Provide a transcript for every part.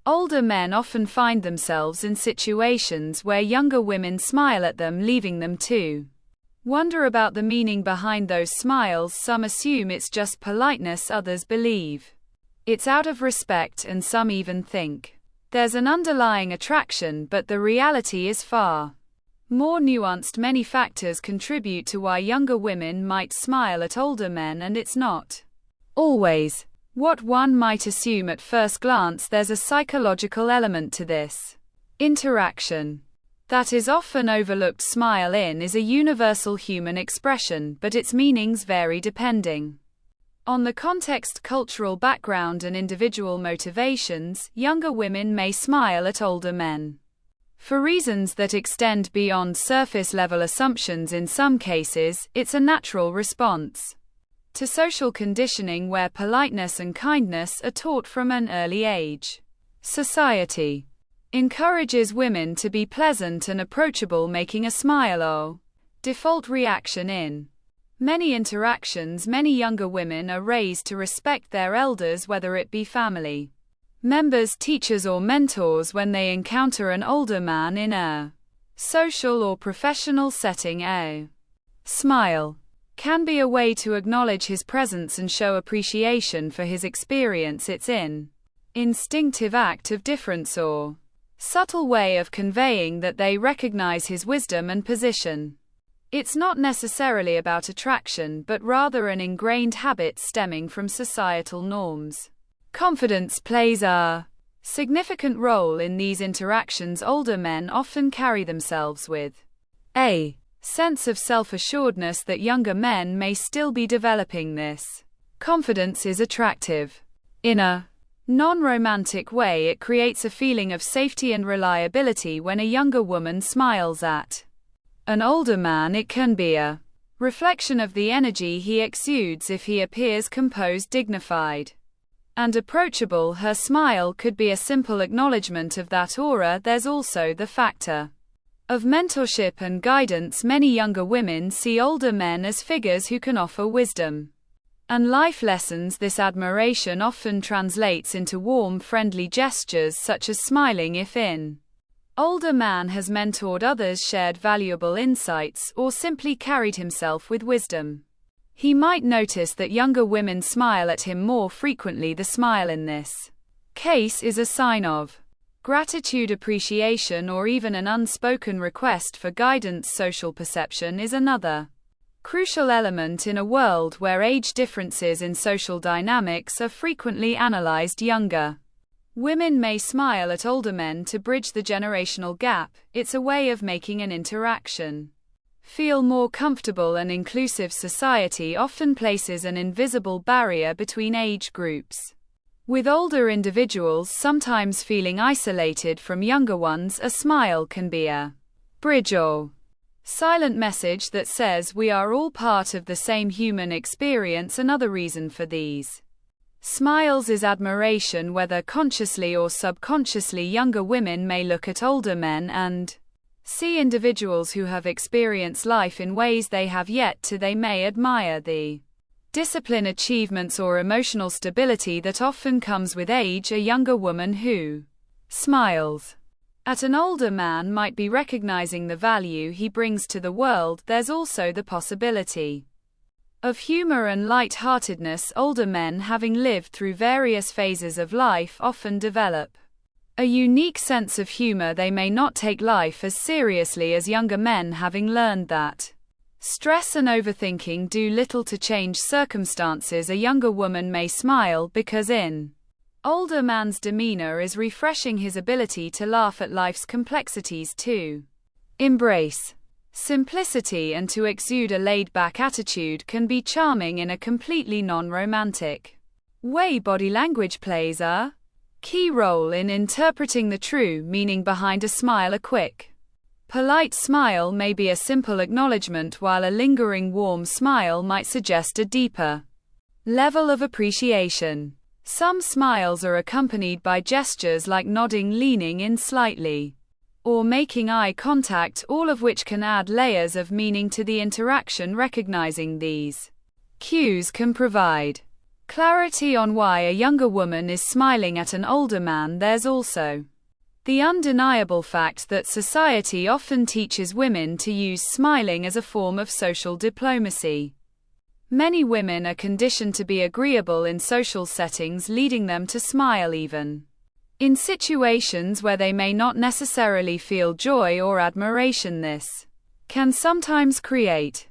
Older men often find themselves in situations where younger women smile at them, leaving them to wonder about the meaning behind those smiles. Some assume it's just politeness, others believe it's out of respect, and some even think there's an underlying attraction, but the reality is far more nuanced. Many factors contribute to why younger women might smile at older men, and it's not always what one might assume at first glance. There's a psychological element to this interaction that is often overlooked. Smile is a universal human expression, but its meanings vary depending on the context, cultural background, and individual motivations. Younger women may smile at older men for reasons that extend beyond surface-level assumptions. In some cases, it's a natural response to social conditioning where politeness and kindness are taught from an early age. Society encourages women to be pleasant and approachable, making a smile a default reaction in many interactions. Many younger women are raised to respect their elders, whether it be family members, teachers, or mentors. When they encounter an older man in a social or professional setting, a smile can be a way to acknowledge his presence and show appreciation for his experience. It's an instinctive act of deference or subtle way of conveying that they recognize his wisdom and position. It's not necessarily about attraction, but rather an ingrained habit stemming from societal norms. Confidence plays a significant role in these interactions. Older men often carry themselves with a sense of self-assuredness that younger men may still be developing. This confidence is attractive in a non-romantic way. It creates a feeling of safety and reliability. When a younger woman smiles at an older man, it can be a reflection of the energy he exudes. If he appears composed, dignified, and approachable, her smile could be a simple acknowledgement of that aura. There's also the factor of mentorship and guidance. Many younger women see older men as figures who can offer wisdom and life lessons. This admiration often translates into warm, friendly gestures such as smiling if an older man has mentored others, shared valuable insights, or simply carried himself with wisdom. He might notice that younger women smile at him more frequently. The smile in this case is a sign of gratitude, appreciation, or even an unspoken request for guidance. Social perception is another crucial element in a world where age differences in social dynamics are frequently analyzed. Younger women may smile at older men to bridge the generational gap. It's a way of making an interaction feel more comfortable and inclusive. Society often places an invisible barrier between age groups, with older individuals sometimes feeling isolated from younger ones. A smile can be a bridge or silent message that says we are all part of the same human experience. Another reason for these smiles is admiration, whether consciously or subconsciously. Younger women may look at older men and see individuals who have experienced life in ways they have yet to. They may admire the discipline, achievements, or emotional stability that often comes with age. A younger woman who smiles at an older man might be recognizing the value he brings to the world. There's also the possibility of humor and light-heartedness. Older men, having lived through various phases of life, often develop a unique sense of humor. They may not take life as seriously as younger men, having learned that stress and overthinking do little to change circumstances. A younger woman may smile because an older man's demeanor is refreshing, his ability to laugh at life's complexities, to embrace simplicity, and to exude a laid-back attitude can be charming in a completely non-romantic way. Body language plays a key role in interpreting the true meaning behind a smile. A quick, polite smile may be a simple acknowledgement, while a lingering, warm smile might suggest a deeper level of appreciation. Some smiles are accompanied by gestures like nodding, leaning in slightly, or making eye contact, all of which can add layers of meaning to the interaction. Recognizing these cues can provide clarity on why a younger woman is smiling at an older man. There's also the undeniable fact that society often teaches women to use smiling as a form of social diplomacy. Many women are conditioned to be agreeable in social settings, leading them to smile even in situations where they may not necessarily feel joy or admiration. This can sometimes create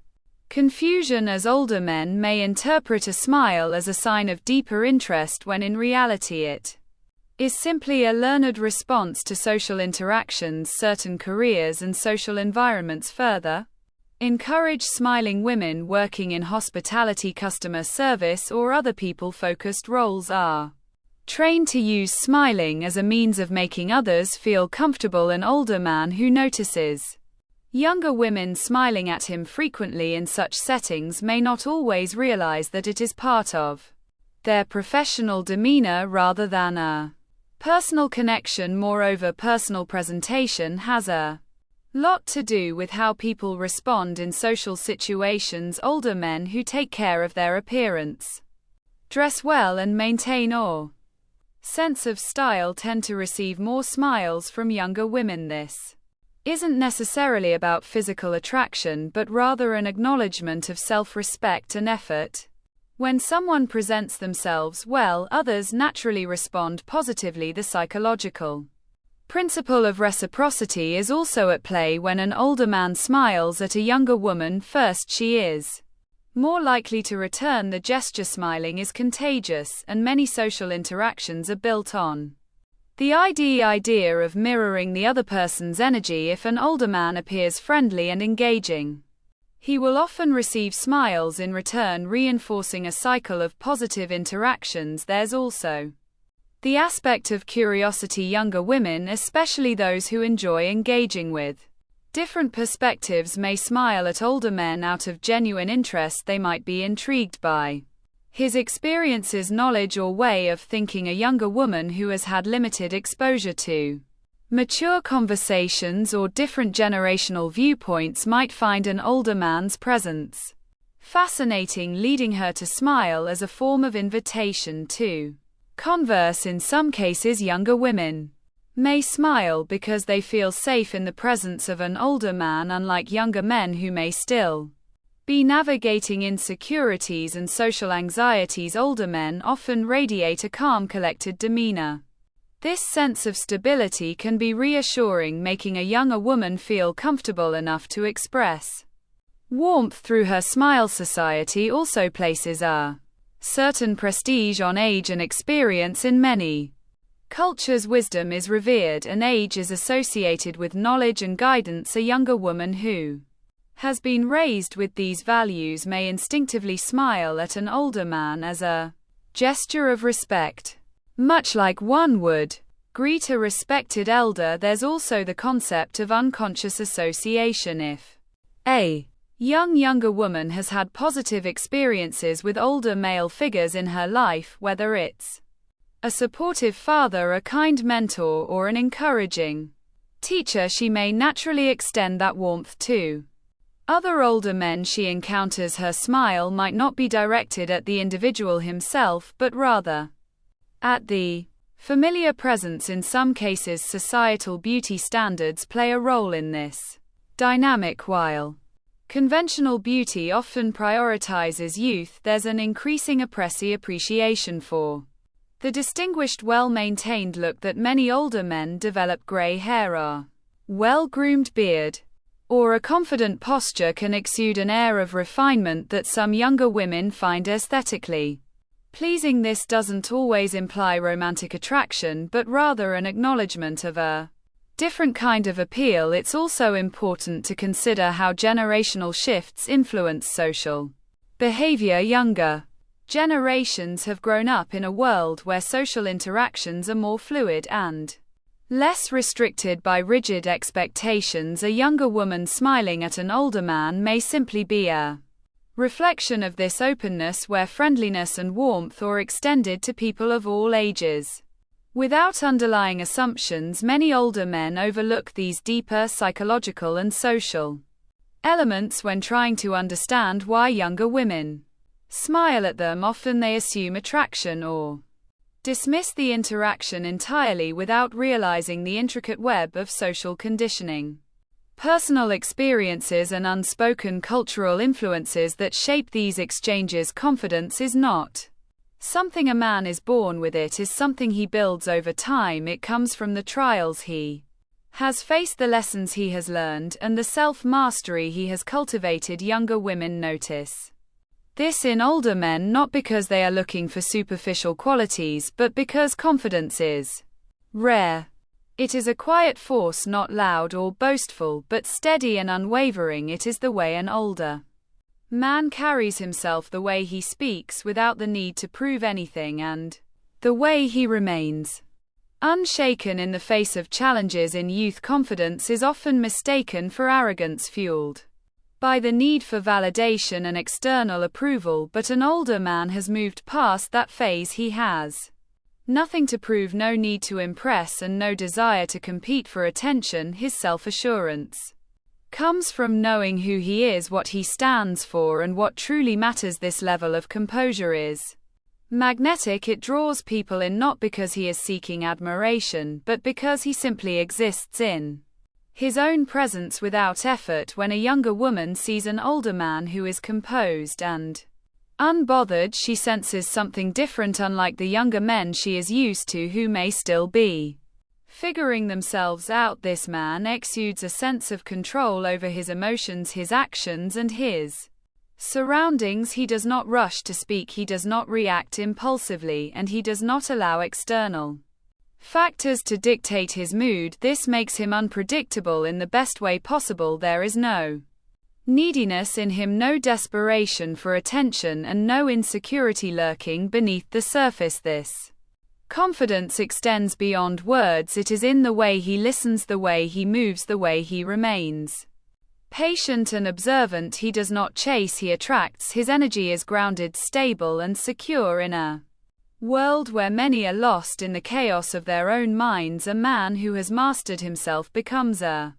confusion, as older men may interpret a smile as a sign of deeper interest when in reality it is simply a learned response to social interactions. Certain careers and social environments further encourage smiling. Women working in hospitality, customer service, or other people-focused roles are trained to use smiling as a means of making others feel comfortable. An older man who notices younger women smiling at him frequently in such settings may not always realize that it is part of their professional demeanor rather than a personal connection. Moreover, personal presentation has a lot to do with how people respond in social situations. Older men who take care of their appearance, dress well, and maintain a sense of style tend to receive more smiles from younger women. This isn't necessarily about physical attraction, but rather an acknowledgement of self-respect and effort. When someone presents themselves well, others naturally respond positively. The psychological principle of reciprocity is also at play. When an older man smiles at a younger woman, first, she is more likely to return the gesture. Smiling is contagious, and many social interactions are built on the idea of mirroring the other person's energy. If an older man appears friendly and engaging, he will often receive smiles in return, reinforcing a cycle of positive interactions. There's also the aspect of curiosity. Younger women, especially those who enjoy engaging with different perspectives, may smile at older men out of genuine interest. They might be intrigued by his experiences, knowledge, or way of thinking. A younger woman who has had limited exposure to mature conversations or different generational viewpoints might find an older man's presence fascinating, leading her to smile as a form of invitation to converse. In some cases, younger women may smile because they feel safe in the presence of an older man, unlike younger men who may still be navigating insecurities and social anxieties. Older men often radiate a calm, collected demeanor. This sense of stability can be reassuring, making a younger woman feel comfortable enough to express warmth through her smile. Society also places a certain prestige on age and experience. In many cultures, wisdom is revered, and age is associated with knowledge and guidance. A younger woman who has been raised with these values may instinctively smile at an older man as a gesture of respect, much like one would greet a respected elder. There's also the concept of unconscious association. If a younger woman has had positive experiences with older male figures in her life, whether it's a supportive father, a kind mentor, or an encouraging teacher, she may naturally extend that warmth to other older men she encounters. Her smile might not be directed at the individual himself, but rather at the familiar presence. In some cases, societal beauty standards play a role in this dynamic. While conventional beauty often prioritizes youth, there's an increasing appreciation for the distinguished, well-maintained look that many older men develop. Gray hair, a well-groomed beard, or a confident posture can exude an air of refinement that some younger women find aesthetically pleasing. This doesn't always imply romantic attraction, but rather an acknowledgement of a different kind of appeal. It's also important to consider how generational shifts influence social behavior. Younger generations have grown up in a world where social interactions are more fluid and less restricted by rigid expectations. A younger woman smiling at an older man may simply be a reflection of this openness, where friendliness and warmth are extended to people of all ages. Without underlying assumptions, many older men overlook these deeper psychological and social elements when trying to understand why younger women smile at them, often they assume attraction or dismiss the interaction entirely without realizing the intricate web of social conditioning, personal experiences, and unspoken cultural influences that shape these exchanges. Confidence is not something a man is born with, it is something he builds over time. It comes from the trials he has faced, the lessons he has learned, and the self-mastery he has cultivated. Younger women notice this in older men not because they are looking for superficial qualities, but because confidence is rare. It is a quiet force, not loud or boastful, but steady and unwavering. It is the way an older man carries himself, the way he speaks without the need to prove anything, and the way he remains unshaken in the face of challenges. In youth, confidence is often mistaken for arrogance, fueled by the need for validation and external approval, but an older man has moved past that phase. He has nothing to prove, no need to impress, and no desire to compete for attention. His self-assurance comes from knowing who he is, what he stands for, and what truly matters. This level of composure is magnetic. It draws people in not because he is seeking admiration, but because he simply exists in his own presence without effort. When a younger woman sees an older man who is composed and unbothered, she senses something different, unlike the younger men she is used to, who may still be figuring themselves out. This man exudes a sense of control over his emotions, his actions, and his surroundings. He does not rush to speak, he does not react impulsively, and he does not allow external factors to dictate his mood. This makes him unpredictable in the best way possible. There is no neediness in him, no desperation for attention, and no insecurity lurking beneath the surface. This confidence extends beyond words. It is in the way he listens, the way he moves, the way he remains patient and observant. He does not chase, he attracts. His energy is grounded, stable, and secure. In a world where many are lost in the chaos of their own minds, a man who has mastered himself becomes a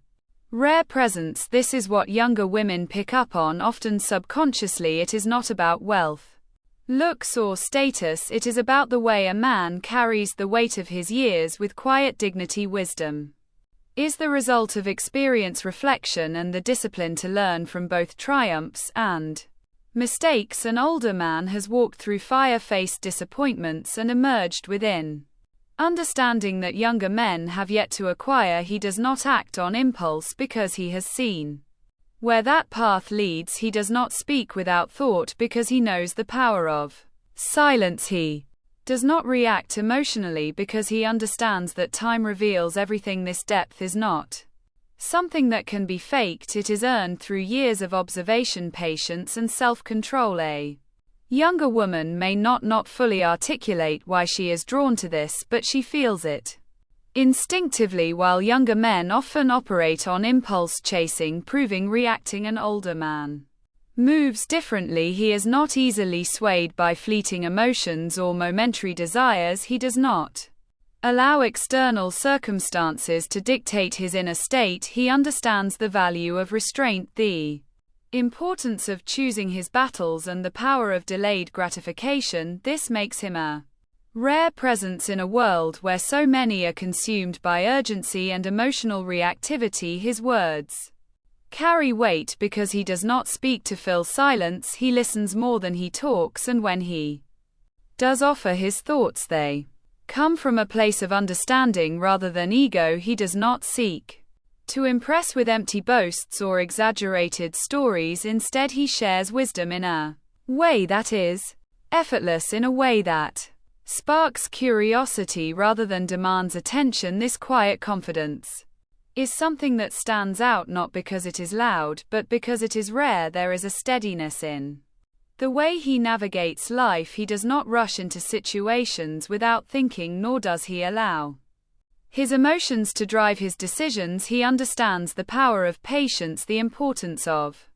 rare presence. This is what younger women pick up on, often subconsciously. It is not about wealth, looks, or status. It is about the way a man carries the weight of his years with quiet dignity. Wisdom is the result of experience, reflection, and the discipline to learn from both triumphs and mistakes. An older man has walked through fire, faced disappointments, and emerged within understanding that younger men have yet to acquire. He does not act on impulse because he has seen where that path leads. He does not speak without thought because he knows the power of silence. He does not react emotionally because he understands that time reveals everything. This depth is not something that can be faked. It is earned through years of observation, patience, and self-control. A younger woman may not fully articulate why she is drawn to this, but she feels it instinctively, while younger men often operate on impulse, chasing, proving, reacting. An older man moves differently. He is not easily swayed by fleeting emotions or momentary desires. He does not allow external circumstances to dictate his inner state. He understands the value of restraint, the importance of choosing his battles, and the power of delayed gratification. This makes him a rare presence in a world where so many are consumed by urgency and emotional reactivity. His words carry weight because he does not speak to fill silence. He listens more than he talks, and when he does offer his thoughts, they come from a place of understanding rather than ego. He does not seek to impress with empty boasts or exaggerated stories. Instead, he shares wisdom in a way that is effortless, in a way that sparks curiosity rather than demands attention. This quiet confidence is something that stands out not because it is loud, but because it is rare. There is a steadiness in the way he navigates life. He does not rush into situations without thinking, nor does he allow his emotions to drive his decisions. He understands the power of patience, the importance of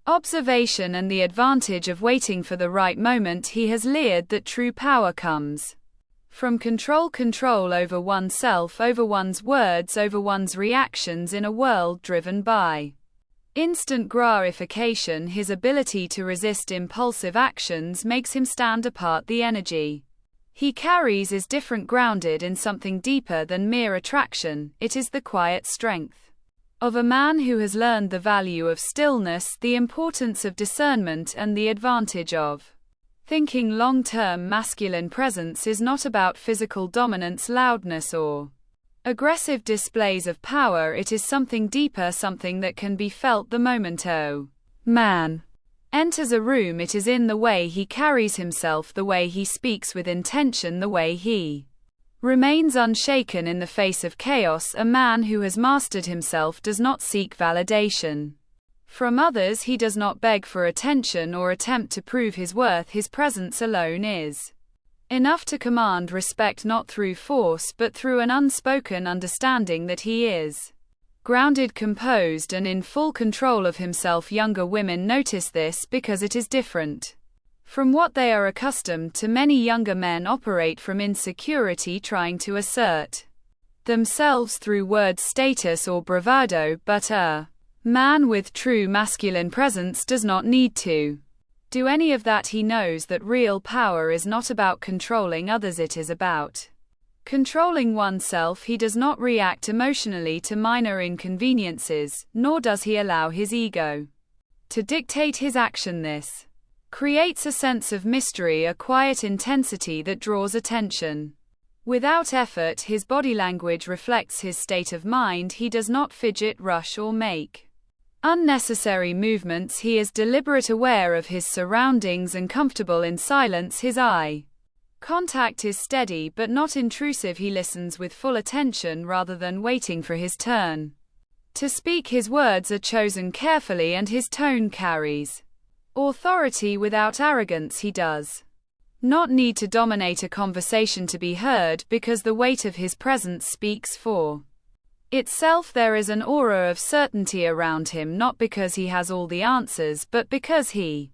observation, and the advantage of waiting for the right moment. He has learned that true power comes from control over oneself, over one's words, over one's reactions. In a world driven by instant gratification. His ability to resist impulsive actions makes him stand apart. The energy he carries is different, grounded in something deeper than mere attraction. It is the quiet strength of a man who has learned the value of stillness, the importance of discernment, and the advantage of thinking long-term. Masculine presence is not about physical dominance, loudness, or aggressive displays of power. It is something deeper, something that can be felt the moment a man enters a room. It is in the way he carries himself, the way he speaks with intention, the way he remains unshaken in the face of chaos. A man who has mastered himself does not seek validation from others. He does not beg for attention or attempt to prove his worth. His presence alone is enough to command respect, not through force but through an unspoken understanding that he is grounded, composed, and in full control of himself. Younger women notice this because it is different from what they are accustomed to. Many younger men operate from insecurity, trying to assert themselves through words, status, or bravado, but a man with true masculine presence does not need to do any of that. He knows that real power is not about controlling others, it is about controlling oneself. He does not react emotionally to minor inconveniences, nor does he allow his ego to dictate his action. This creates a sense of mystery, a quiet intensity that draws attention. Without effort, his body language reflects his state of mind. He does not fidget, rush, or make unnecessary movements. He is deliberate, aware of his surroundings, and comfortable in silence. His eye contact is steady but not intrusive. He listens with full attention rather than waiting for his turn to speak. His words are chosen carefully and his tone carries authority without arrogance. He does not need to dominate a conversation to be heard, because the weight of his presence speaks for itself. There is an aura of certainty around him, not because he has all the answers, but because he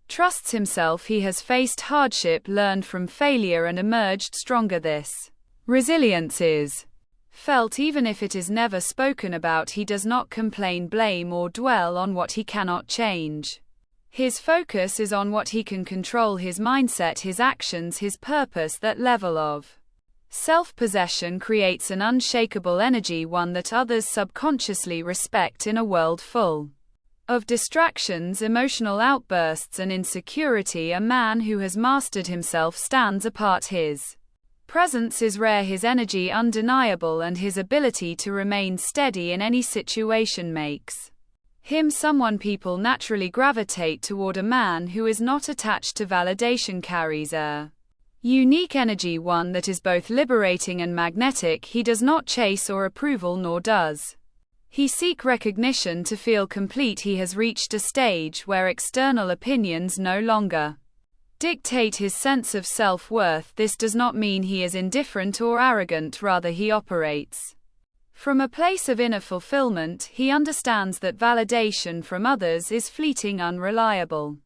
trusts himself. He has faced hardship, learned from failure, and emerged stronger. This resilience is felt even if it is never spoken about. He does not complain, blame, or dwell on what he cannot change. His focus is on what he can control: his mindset, his actions, his purpose. That level of self-possession creates an unshakable energy, one that others subconsciously respect. In a world full of distractions, emotional outbursts, and insecurity, a man who has mastered himself stands apart. His presence is rare, his energy undeniable, and his ability to remain steady in any situation makes him someone people naturally gravitate toward. A man who is not attached to validation carries a unique energy, one that is both liberating and magnetic. He does not chase or approval, nor does he seek recognition to feel complete. He has reached a stage where external opinions no longer dictate his sense of self-worth. This does not mean he is indifferent or arrogant, rather he operates from a place of inner fulfillment. He understands that validation from others is fleeting, unreliable,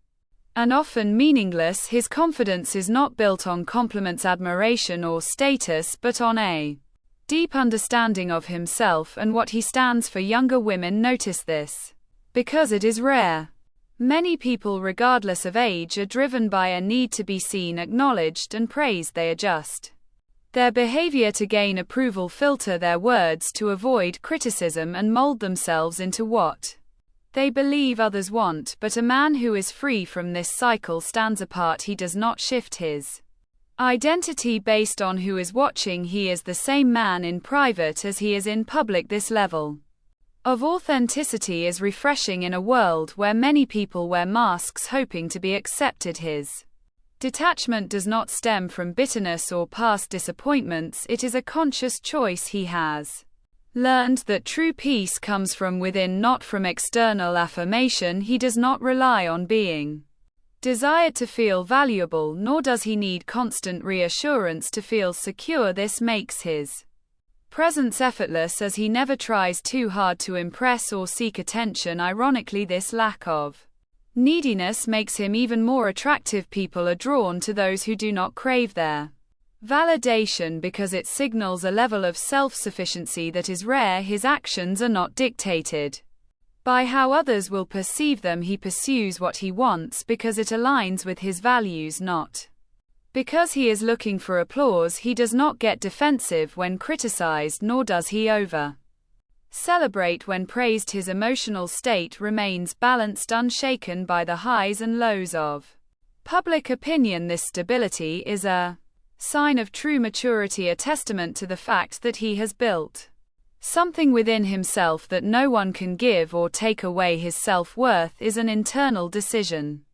and often meaningless. His confidence is not built on compliments, admiration, or status, but on a deep understanding of himself and what he stands for. Younger women notice this because it is rare. Many people, regardless of age, are driven by a need to be seen, acknowledged, and praised. They adjust their behavior to gain approval, filter their words to avoid criticism, and mold themselves into what they believe others want. But a man who is free from this cycle stands apart. He does not shift his identity based on who is watching. He is the same man in private as he is in public. This level of authenticity is refreshing in a world where many people wear masks hoping to be accepted. His detachment does not stem from bitterness or past disappointments. It is a conscious choice. He has learned that true peace comes from within, not from external affirmation. He does not rely on being desired to feel valuable, nor does he need constant reassurance to feel secure. This makes his presence effortless, as he never tries too hard to impress or seek attention. Ironically, this lack of neediness makes him even more attractive. People are drawn to those who do not crave their validation because it signals a level of self-sufficiency that is rare. His actions are not dictated By how others will perceive them, he pursues what he wants because it aligns with his values, not because he is looking for applause. He does not get defensive when criticized, nor does he celebrate when praised. His emotional state remains balanced, unshaken by the highs and lows of public opinion. This stability is a sign of true maturity, a testament to the fact that he has built something within himself that no one can give or take away. His self-worth is an internal decision,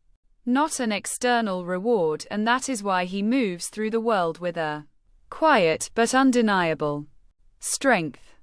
not an external reward, and that is why he moves through the world with a quiet but undeniable strength.